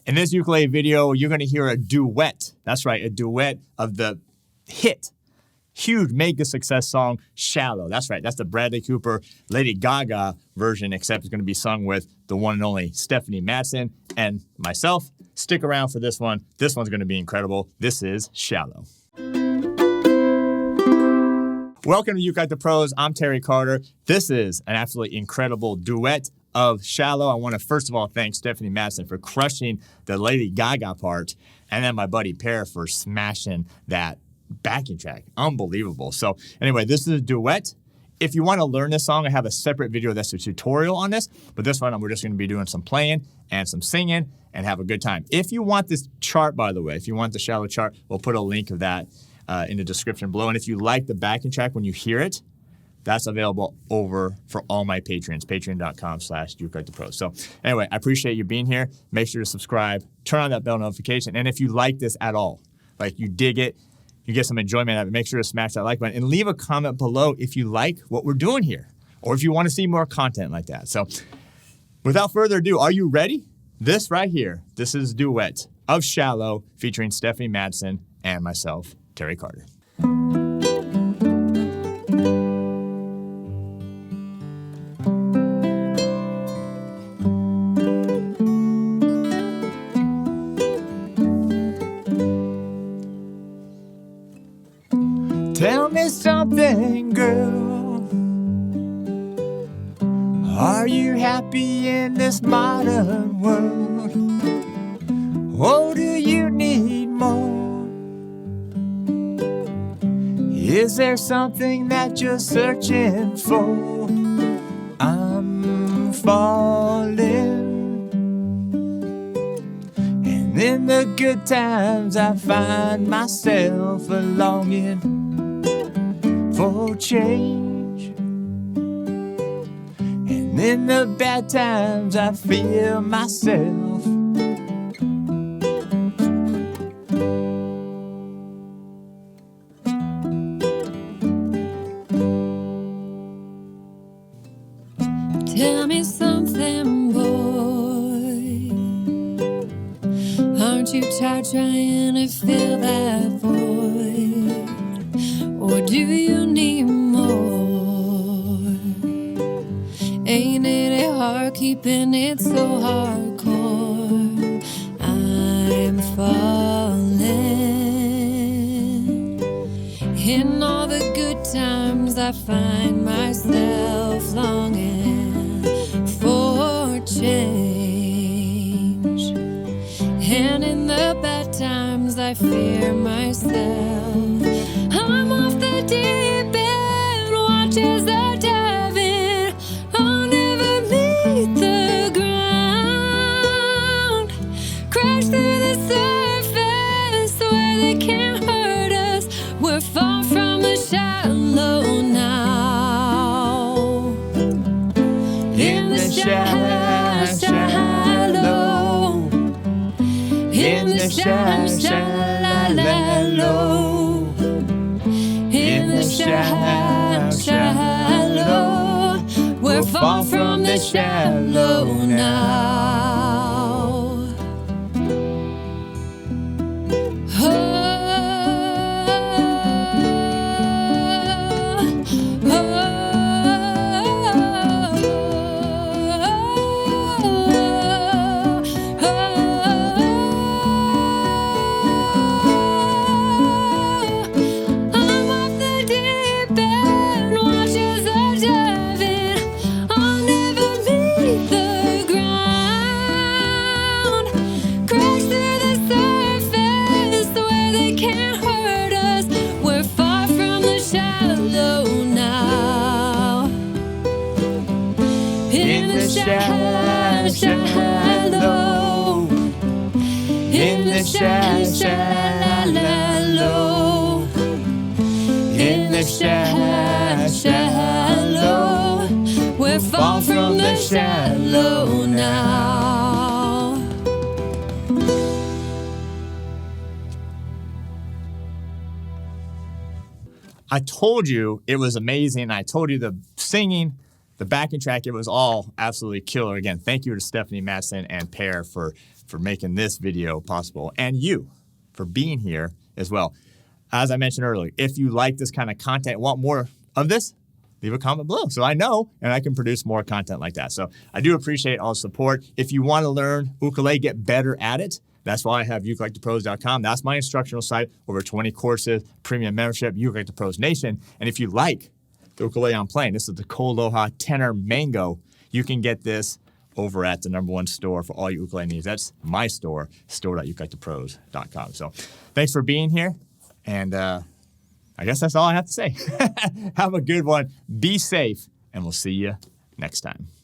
In this ukulele video, you're going to hear a duet. That's right, a duet of the huge mega success song, Shallow. That's right, that's the Bradley Cooper, Lady Gaga version, except it's going to be sung with the one and only Stephanie Madsen and myself. Stick around for this one. This one's going to be incredible. This is Shallow. Welcome to ukelikethepros. I'm Terry Carter. This is an absolutely incredible duet of Shallow. I want to first of all thank Stephanie Madsen for crushing the Lady Gaga part, and then my buddy Pear for smashing that backing track. Unbelievable. So anyway, this is a duet. If you want to learn this song, I have a separate video that's a tutorial on this, but this one we're just going to be doing some playing and some singing and have a good time. If you want this chart, by the way, if you want the Shallow chart, we'll put a link of that in the description below. And if you like the backing track when you hear it, that's available over for all my patrons, patreon.com/ukelikethepros. So anyway, I appreciate you being here. Make sure to subscribe, turn on that bell notification. And if you like this at all, like you dig it, you get some enjoyment out of it, make sure to smash that like button and leave a comment below if you like what we're doing here or if you want to see more content like that. So without further ado, are you ready? This right here, this is Duet of Shallow featuring Stephanie Madsen and myself, Terry Carter. Tell me something, girl. Are you happy in this modern world? Or do you need more? Is there something that you're searching for? I'm falling. And in the good times I find myself a longing for change, and in the bad times I feel myself Tell me something, boy. Aren't you tired trying to fill that void? Or do you need more? Ain't it hard keeping it so hardcore? I'm falling. In all the good times I find myself longing for change, and in the bad times I fear myself. I'm off the deep end, watch as I dive in. I'll never meet the ground. Crash through the surface where they can't hurt us. We're far from the shallow now. In the shallow, in the shallow, in the shallow, we're far from the shallow now. Shallow, in the shallow, in the shallow, we're far from the shallow now. I told you it was amazing. I told you the singing, the backing track, it was all absolutely killer. Again, thank you to Stephanie Madsen and Pear for for making this video possible, and you for being here as well. As I mentioned earlier, if you like this kind of content, want more of this, leave a comment below so I know and I can produce more content like that. So I do appreciate all the support. If you want to learn ukulele, get better at it, that's why I have ukelikethepros.com. That's my instructional site. Over 20 courses, premium membership, Ukulele Pros Nation. And if you like the ukulele I'm playing, this is the Aloha Tenor Mango. You can get this over at the #1 store for all your ukulele needs. That's my store, store.ukelikethepros.com. So thanks for being here. And I guess that's all I have to say. Have a good one. Be safe, and we'll see you next time.